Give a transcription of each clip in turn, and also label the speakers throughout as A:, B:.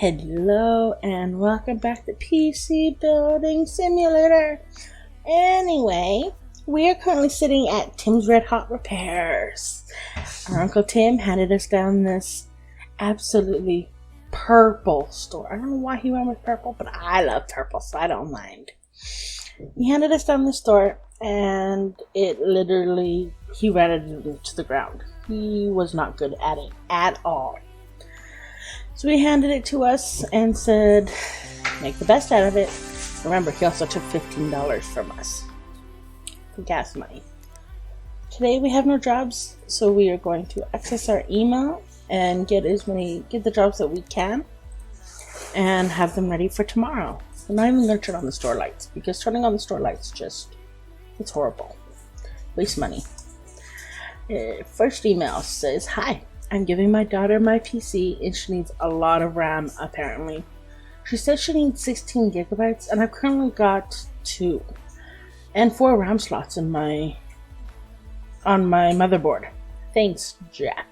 A: Hello and welcome back to PC Building Simulator. Anyway, we are currently sitting at Tim's Red Hot Repairs. Our Uncle Tim handed us down this absolutely purple store. I don't know why he went with purple, but I love purple, so I don't mind. He handed us down the store and he ran it into the ground. He was not good at it at all. So he handed it to us and said, make the best out of it. Remember, he also took $15 from us for gas money. Today we have no jobs, so we are going to access our email and get the jobs that we can and have them ready for tomorrow. I'm not even going to turn on the store lights because turning on the store lights it's horrible. Waste money. First email says, hi. I'm giving my daughter my PC and she needs a lot of RAM apparently. She says she needs 16 gigabytes and I've currently got 2 and 4 RAM slots on my motherboard. Thanks, Jeff.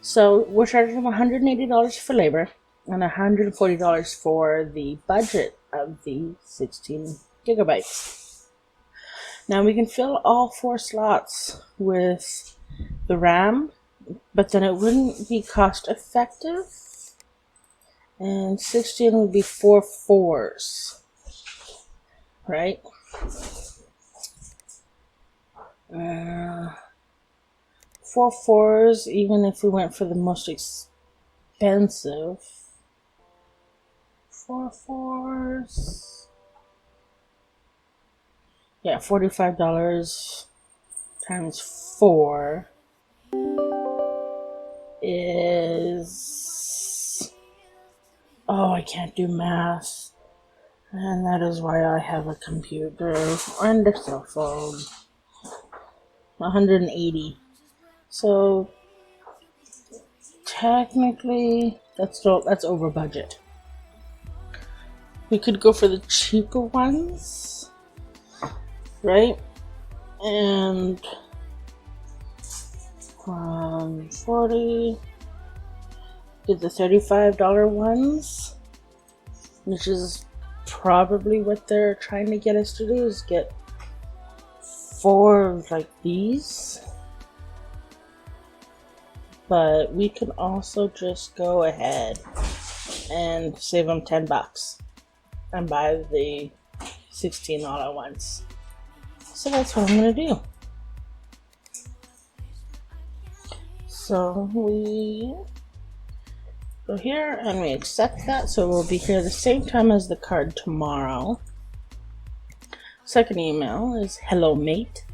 A: So we're charging $180 for labor and $140 for the budget of the 16 gigabytes. Now we can fill all 4 slots with the RAM, but then it wouldn't be cost effective, and 16 would be 4 4s, right? 4 4s, even if we went for the most expensive 4 4s, yeah, $45 times 4 is, I can't do math, and that is why I have a computer and a cell phone. 180. So technically that's over budget. We could go for the cheaper ones, right? And 40, get the $35 ones, which is probably what they're trying to get us to do, is get 4 like these. But we can also just go ahead and save them $10 and buy the 16 all at once. So that's what I'm gonna do. So we go here and we accept that, so we'll be here the same time as the card tomorrow. Second email is, hello mate,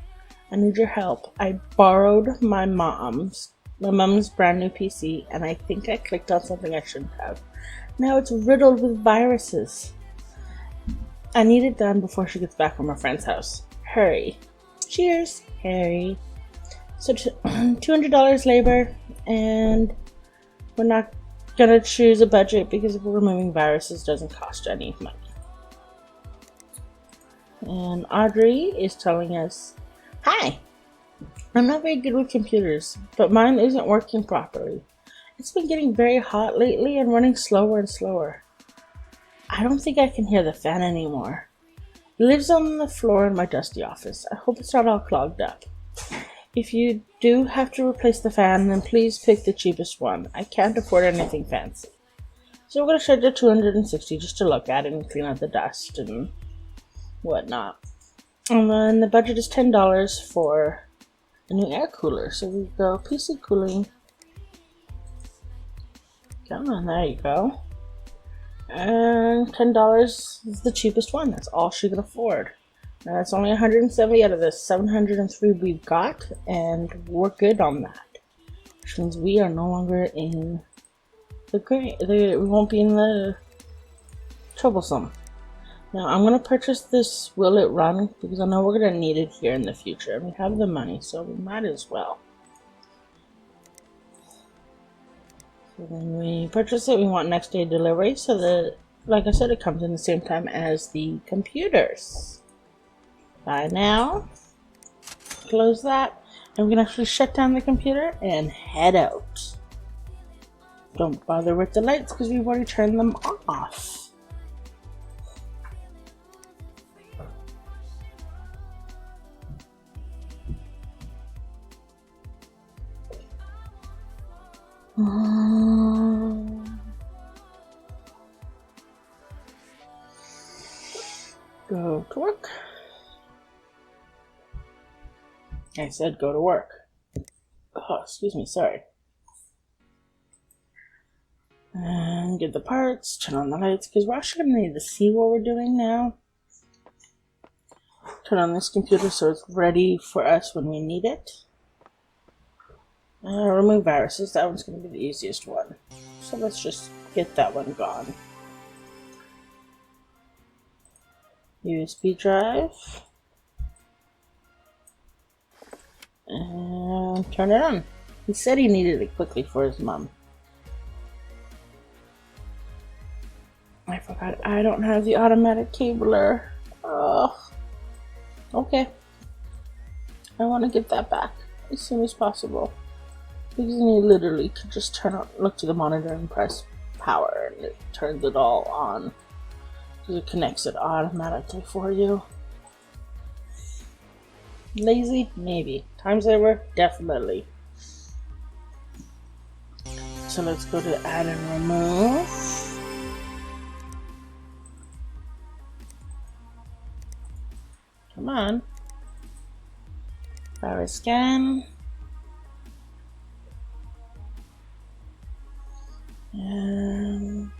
A: I need your help. I borrowed my mom's brand new PC and I think I clicked on something I shouldn't have. Now it's riddled with viruses. I need it done before she gets back from her friend's house. Hurry. Cheers, Harry. So $200 labor, and we're not gonna choose a budget because removing viruses doesn't cost any money. And Audrey is telling us, hi, I'm not very good with computers, but mine isn't working properly. It's been getting very hot lately and running slower and slower. I don't think I can hear the fan anymore. It lives on the floor in my dusty office. I hope it's not all clogged up. If you do have to replace the fan, then please pick the cheapest one. I can't afford anything fancy. So we're going to charge it $260 just to look at it and clean out the dust and whatnot. And then the budget is $10 for a new air cooler. So we go PC cooling. Come on, there you go. And $10 is the cheapest one. That's all she can afford. Now that's only 170 out of the 703 we've got, and we're good on that. Which means we are no longer in the gray. We won't be in the troublesome. Now I'm gonna purchase this Will It Run because I know we're gonna need it here in the future, and we have the money, so we might as well. So when we purchase it, we want next day delivery, so that, like I said, it comes in the same time as the computers. Buy now, close that, and we can actually shut down the computer and head out. Don't bother with the lights because we've already turned them off. Go to work. I said go to work. Oh, excuse me, sorry. And get the parts, turn on the lights, because we're actually going to need to see what we're doing now. Turn on this computer so it's ready for us when we need it. Remove viruses, that one's going to be the easiest one. So let's just get that one gone. USB drive. And turn it on. He said he needed it quickly for his mom. I forgot I don't have the automatic cabler. Oh. Okay. I want to get that back as soon as possible. Because then you literally can just look to the monitor and press power and it turns it all on. Because it connects it automatically for you. Lazy? Maybe. Time saver? Definitely. So let's go to add and remove. Come on. Virus scan. And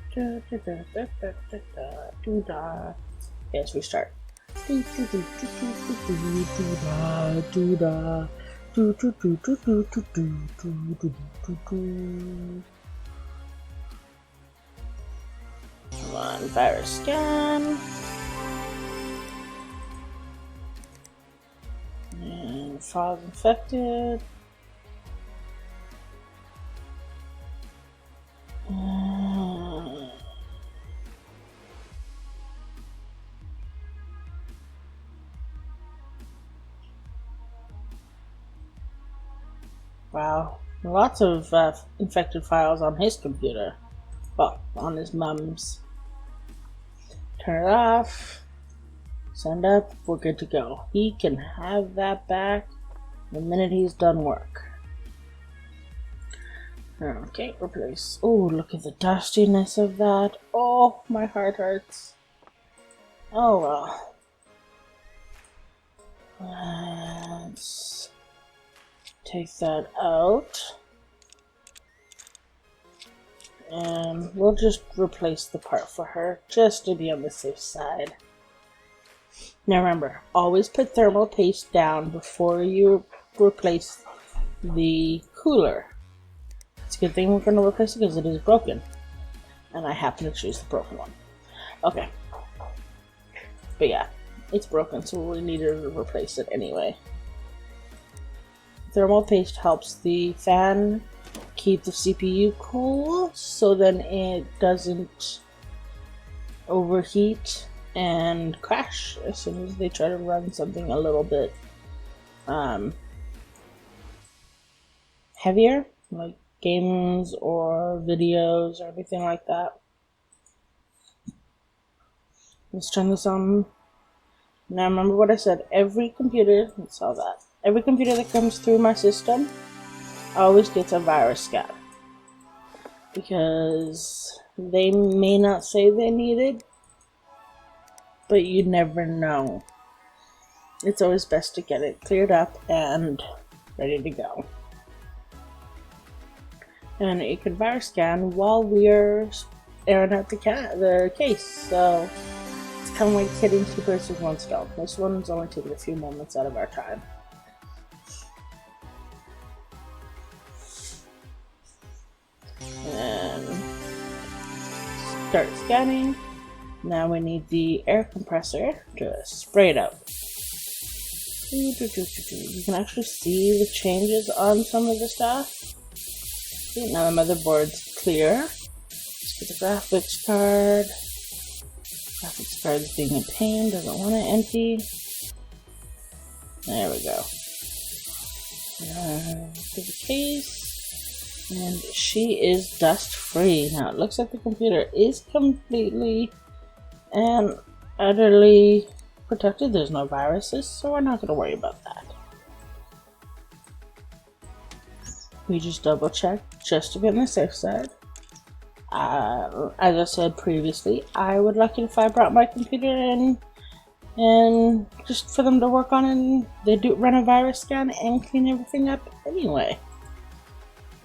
A: yes, restart. Come on, virus scan. And files infected. Wow, lots of infected files on his computer. Well, on his mom's. Turn it off. Send up. We're good to go. He can have that back the minute he's done work. Okay, replace. Oh, look at the dustiness of that. Oh, my heart hurts. Oh well. Let's take that out. And we'll just replace the part for her, just to be on the safe side. Now remember, always put thermal paste down before you replace the cooler. It's a good thing we're going to replace it because it is broken. And I happen to choose the broken one. Okay. But yeah, it's broken, so we need to replace it anyway. Thermal paste helps the fan keep the CPU cool, so then it doesn't overheat and crash as soon as they try to run something a little bit heavier, like games or videos or anything like that. Let's turn this on. Now remember what I said, every computer that comes through my system always gets a virus scan. Because they may not say they need it, but you never know. It's always best to get it cleared up and ready to go. And it can virus scan while we're airing out the case, so it's kind of like hitting two birds with one stone. This one's only taking a few moments out of our time. And start scanning. Now we need the air compressor to spray it out. You can actually see the changes on some of the stuff. Now the motherboard's clear. Let's get the graphics card. Graphics card's being a pain, doesn't want to empty. There we go. Get the case. And she is dust free. Now it looks like the computer is completely and utterly protected. There's no viruses, so we're not going to worry about that. We just double check just to be on the safe side. As I said previously, I would like it if I brought my computer in and just for them to work on it, and they do run a virus scan and clean everything up anyway.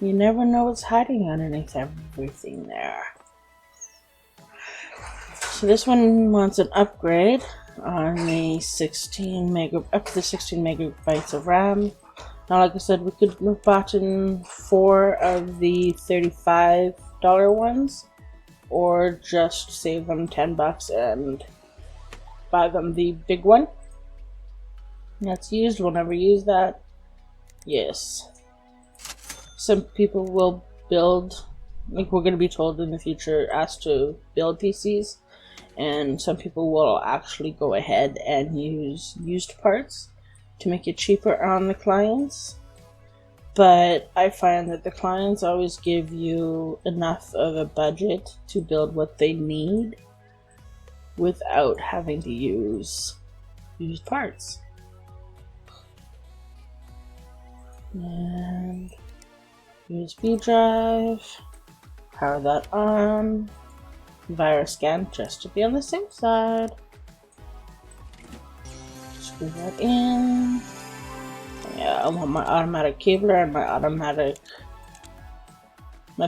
A: You never know what's hiding underneath everything there. So this one wants an upgrade on the up to the 16 megabytes of RAM. Now, like I said, we could have bought in 4 of the $35 ones, or just save them $10 and buy them the big one. That's used. We'll never use that. Yes. Some people will build, like we're going to be told in the future, asked to build PCs, and some people will actually go ahead and use used parts to make it cheaper on the clients. But I find that the clients always give you enough of a budget to build what they need without having to use used parts. And USB drive, power that on, virus scan just to be on the safe side. Screw that in. Yeah, I want my automatic cabler and my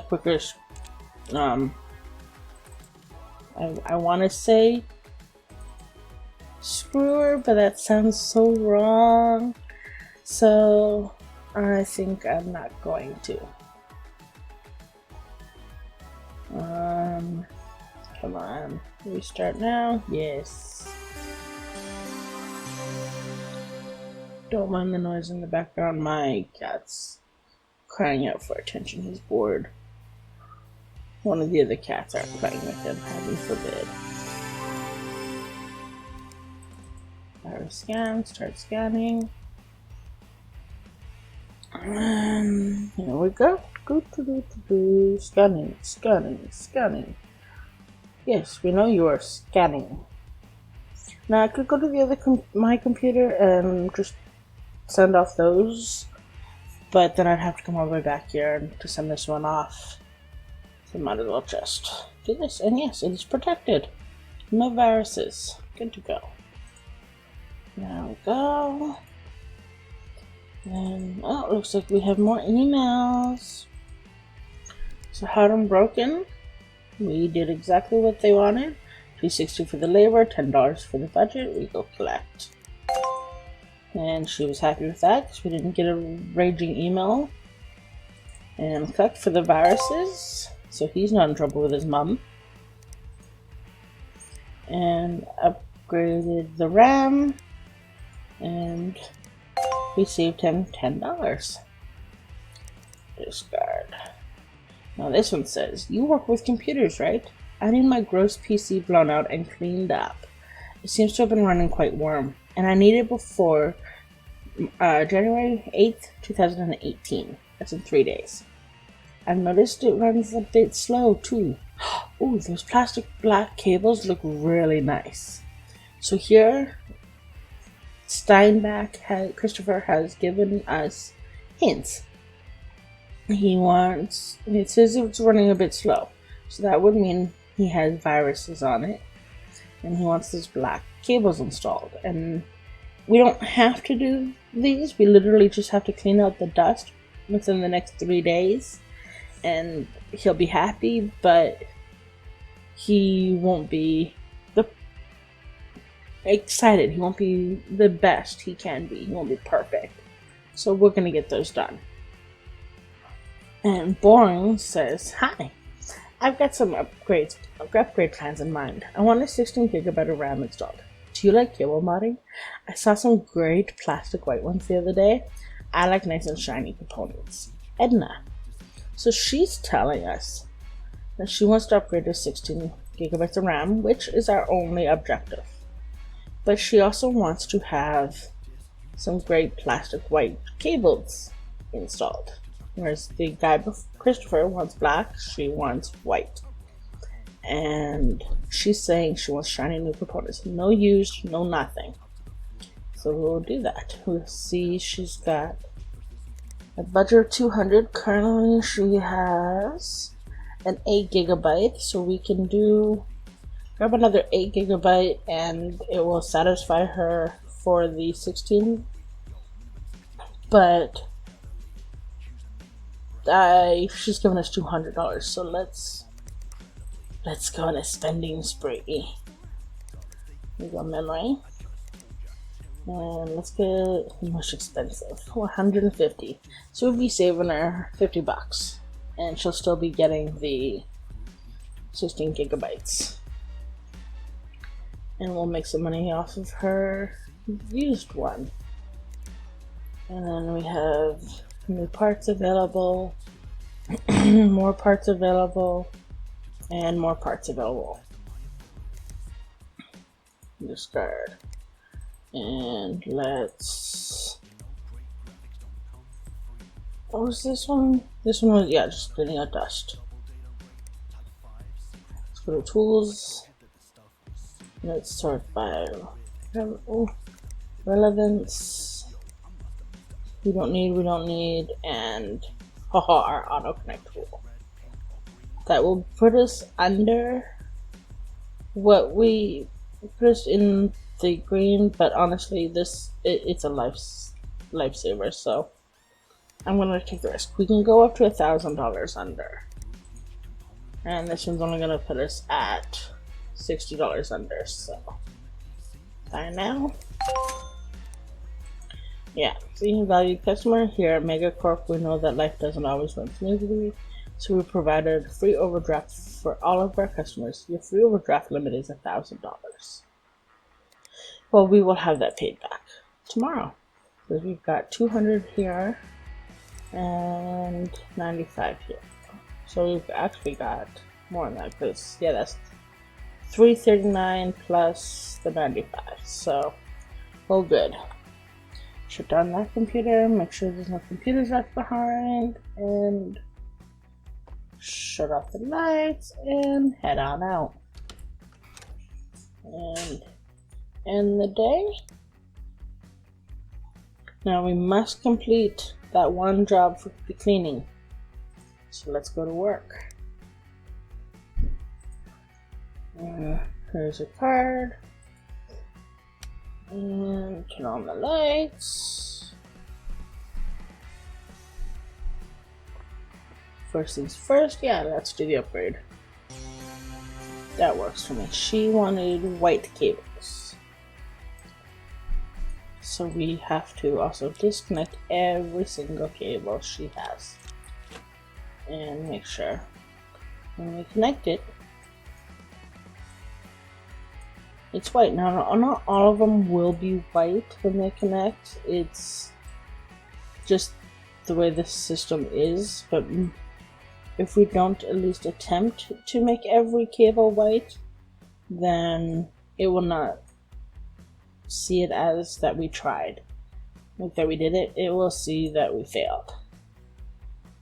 A: quicker, I want to say screwer, but that sounds so wrong, so I think I'm not going to. Come on, restart now. Yes. Don't mind the noise in the background. My cat's crying out for attention. He's bored. One of the other cats are playing with him, heaven forbid. Virus scan, start scanning. And here we go. Scanning, scanning, scanning. Yes, we know you are scanning. Now I could go to the other my computer and just send off those, but then I'd have to come all the way back here to send this one off. So might as well just do this. And yes, it is protected. No viruses. Good to go. There we go. And oh, it looks like we have more emails. So hot and broken. We did exactly what they wanted. $3.60 for the labor, $10 for the budget. We go collect. And she was happy with that because we didn't get a raging email. And collect for the viruses, so he's not in trouble with his mom. And upgraded the RAM, and we saved him $10. Discard. Now this one says, you work with computers, right? I need my gross PC blown out and cleaned up. It seems to have been running quite warm, and I need it before January 8th, 2018. That's in 3 days. I've noticed it runs a bit slow too. Oh, those plastic black cables look really nice. So here, Christopher has given us hints. It says it's running a bit slow. So that would mean he has viruses on it. And he wants those black cables installed. And we don't have to do these. We literally just have to clean out the dust within the next 3 days. And he'll be happy, but he won't be excited. He won't be the best he can be. He won't be perfect. So we're going to get those done. And Boring says, hi. I've got some upgrade plans in mind. I want a 16 gigabyte of RAM installed. Do you like cable modding? I saw some great plastic white ones the other day. I like nice and shiny components. Edna. So she's telling us that she wants to upgrade to 16 gigabytes of RAM, which is our only objective. But she also wants to have some great plastic white cables installed. Whereas the guy, Christopher, wants black, she wants white. And she's saying she wants shiny new components. No used, no nothing. So we'll do that. We'll see, she's got a budget of 200. Currently she has an 8 gigabyte, so we can grab another 8 gigabyte and it will satisfy her for the 16. But she's given us $200, so let's go on a spending spree. We go memory. And let's get most expensive, 150. So we'll be saving her $50, and she'll still be getting the 16 gigabytes. And we'll make some money off of her used one. And then we have new parts available, more parts available, and more parts available. Discard. And let's... What was this one? This one was, yeah, just cleaning out dust. Let's go to tools. Let's sort by relevance. We don't need, and our auto connect tool. That will put us under what we put us in the green, but honestly, it's a lifesaver. So I'm gonna take the risk. We can go up to $1,000 under, and this one's only gonna put us at $60 under. So buy now. Yeah, seeing valued customer here at Megacorp, we know that life doesn't always run smoothly, so we provided free overdraft for all of our customers. Your free overdraft limit is $1,000. Well, we will have that paid back tomorrow, because we've got 200 here and 95 here. So we've actually got more than that, because yeah, that's 339 plus the 95. So, all good. Shut down that computer, make sure there's no computers left behind, and shut off the lights and head on out. And end the day. Now we must complete that one job for the cleaning. So let's go to work. Here's a card. And turn on the lights. First things first, yeah, let's do the upgrade. That works for me. She wanted white cables. So we have to also disconnect every single cable she has. And make sure when we connect it, it's white. Now, not all of them will be white when they connect. It's just the way the system is. But if we don't at least attempt to make every cable white, then it will not see it as that we tried. Like that we did it, it will see that we failed.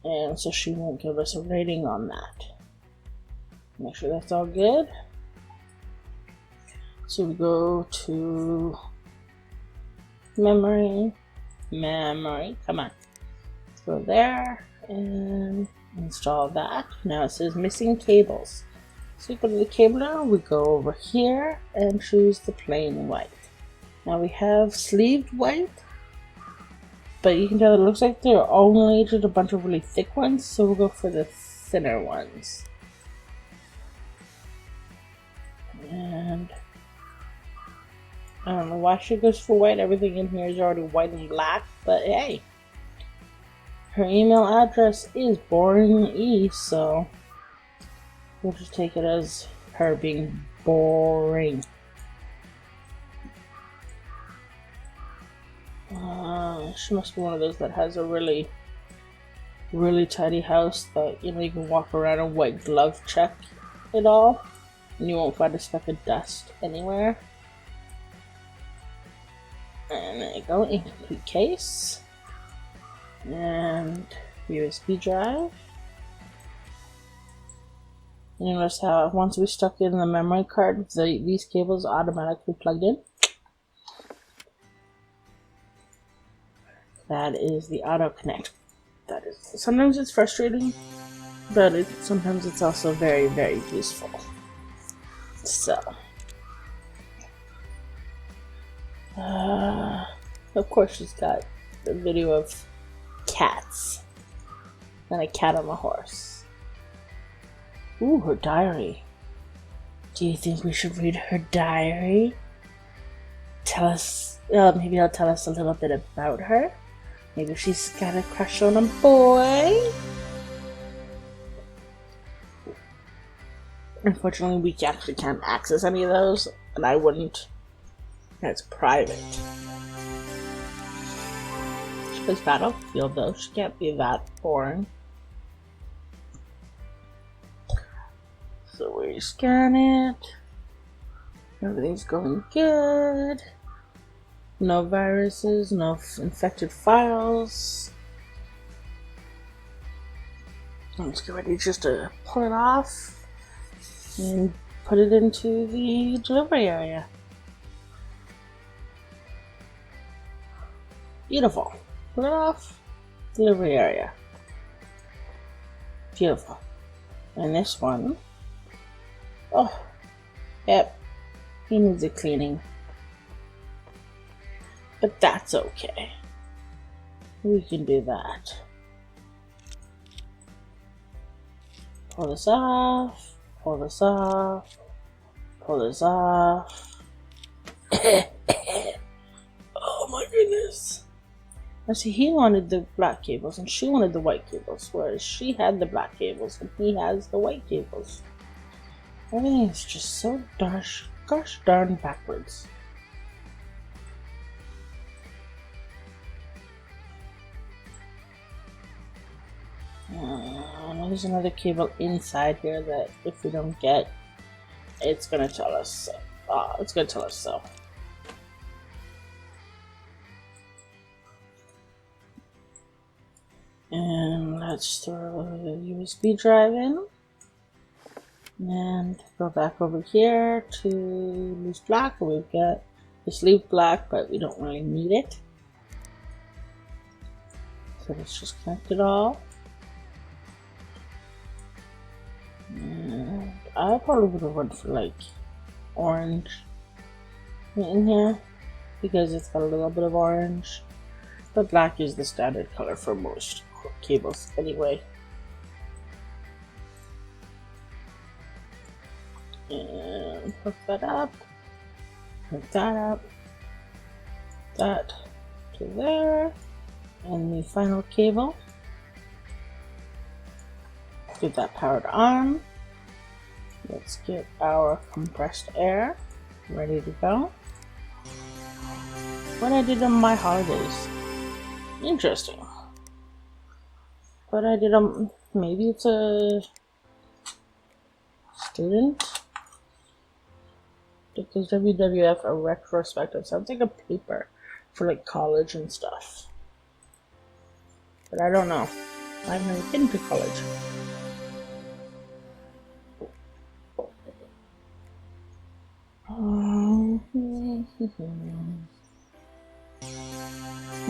A: And so she won't give us a rating on that. Make sure that's all good. So we go to memory, come on. Let's go there and install that. Now it says missing cables. So we go to the cable now, we go over here and choose the plain white. Now we have sleeved white, but you can tell it looks like they're only just a bunch of really thick ones, so we'll go for the thinner ones. And I don't know why she goes for white. Everything in here is already white and black, but hey. Her email address is Boring E, so we'll just take it as her being boring. She must be one of those that has a really tidy house that, you know, you can walk around and white glove check it all, and you won't find a speck of dust anywhere. And there you go, incomplete case. And USB drive. You notice how once we stuck in the memory card, these cables automatically plugged in. That is the auto connect. That is, sometimes it's frustrating, but sometimes it's also very, very useful. So, of course, she's got the video of cats and a cat on a horse. Ooh, her diary. Do you think we should read her diary? Tell us, maybe it'll tell us a little bit about her. Maybe she's got a crush on a boy. Unfortunately, we actually can't access any of those, and I wouldn't. That's private. She plays Battlefield, though. She can't be that boring. So we scan it. Everything's going good. No viruses, no infected files. Let's get ready just to pull it off and put it into the delivery area. Beautiful. Pull it off. Delivery area. Beautiful. And this one. Oh, yep. He needs a cleaning. But that's okay. We can do that. Pull this off. Pull this off. Pull this off. Oh my goodness. Now see, he wanted the black cables and she wanted the white cables, whereas she had the black cables and he has the white cables. Everything is just so gosh darn backwards. There's another cable inside here that if we don't get, it's gonna tell us. It's gonna tell us so. And let's throw the USB drive in. And go back over here to loose black. We've got this leaf black, but we don't really need it. So let's just connect it all. And I probably would have went for like orange in here because it's got a little bit of orange, but black is the standard color for most cables anyway. And hook that up, hook that up, that to there, and the final cable. Get that powered on. Let's get our compressed air ready to go. What I did on my holidays. Interesting. What I did on, maybe it's a student? Because WWF, a retrospective, sounds like a paper for like college and stuff. But I don't know. I've never been to college.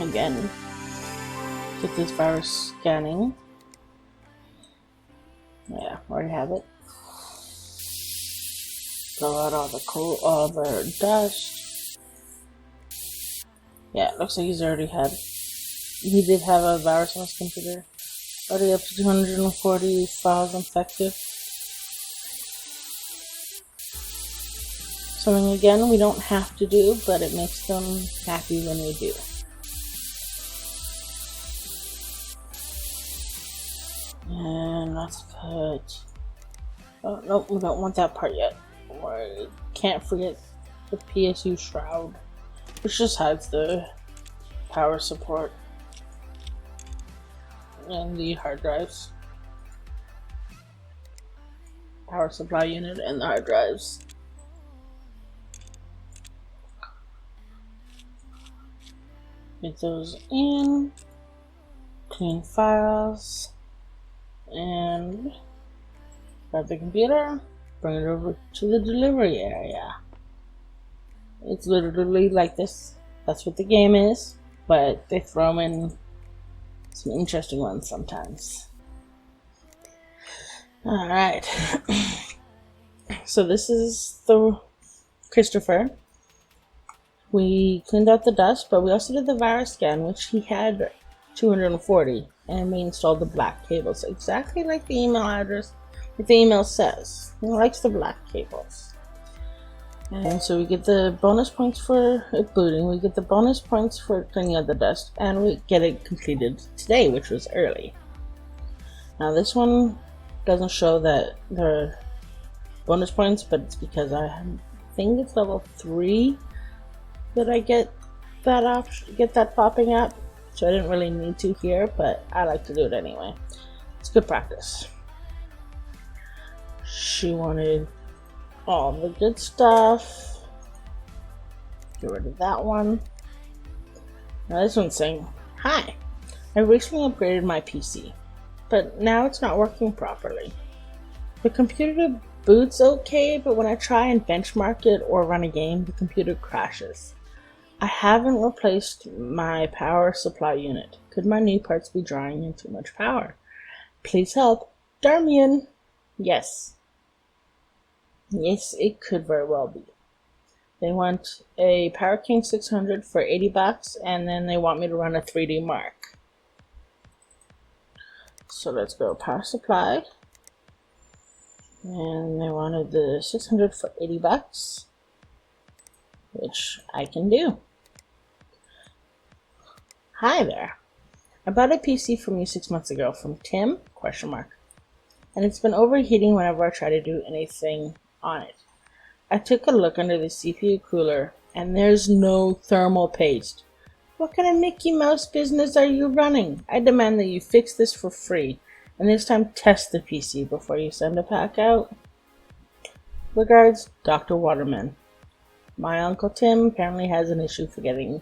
A: Again, get this virus scanning. Yeah, already have it. Blow out all the dust. Yeah, it looks like he did have a virus on his computer. Already up to 240 files infected. Something again we don't have to do, but it makes them happy when we do. And let's put... Oh, nope, we don't want that part yet. We can't forget the PSU shroud, which just hides the power support and the hard drives. Power supply unit and the hard drives. Get those in. clean files, and grab the computer, bring it over to the delivery area. It's literally like this. That's what the game is, but they throw in some interesting ones sometimes. Alright. So this is the Christopher. We cleaned out the dust, but we also did the virus scan, which he had 240, and we installed the black cables, exactly like the email address, what the email says. He likes the black cables. And so we get the bonus points for it booting, we get the bonus points for cleaning out the dust, and we get it completed today, which was early. Now this one doesn't show that the bonus points, but it's because I think it's level 3 that I get that option, get that popping up. So I didn't really need to here, but I like to do it anyway. It's good practice. She wanted all the good stuff. Get rid of that one. Now this one's saying, hi, I recently upgraded my PC, but now it's not working properly. The computer boots okay, but when I try and benchmark it or run a game, the computer crashes. I haven't replaced my power supply unit. Could my new parts be drawing in too much power? Please help, Darmian. Yes. Yes, it could very well be. They want a Power King 600 for 80 bucks, and then they want me to run a 3D Mark. So let's go power supply. And they wanted the 600 for 80 bucks, which I can do. Hi there. I bought a PC from you 6 months ago from Tim, ? And it's been overheating whenever I try to do anything on it. I took a look under the CPU cooler and there's no thermal paste. What kind of Mickey Mouse business are you running? I demand that you fix this for free, and this time test the PC before you send a pack out. Regards, Dr. Waterman. My Uncle Tim apparently has an issue forgetting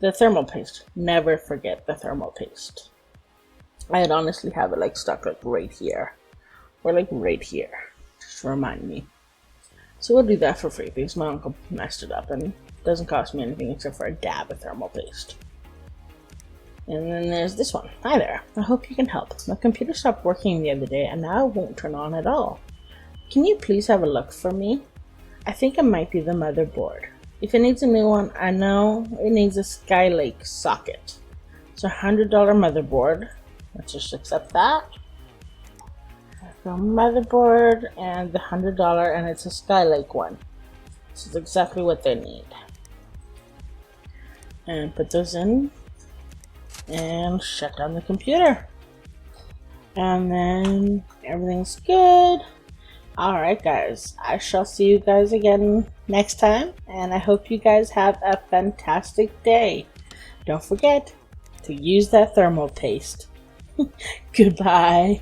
A: the thermal paste. Never forget the thermal paste. I'd honestly have it like stuck like right here. Or like right here. Just to remind me. So we'll do that for free because my uncle messed it up and it doesn't cost me anything except for a dab of thermal paste. And then there's this one. Hi there. I hope you can help. My computer stopped working the other day and now it won't turn on at all. Can you please have a look for me? I think it might be the motherboard. If it needs a new one, I know it needs a Skylake socket. It's a $100 motherboard. Let's just accept that. The motherboard and the $100, and it's a Skylake one. This is exactly what they need. And put those in and shut down the computer. And then everything's good. Alright guys, I shall see you guys again next time, and I hope you guys have a fantastic day. Don't forget to use that thermal paste. Goodbye.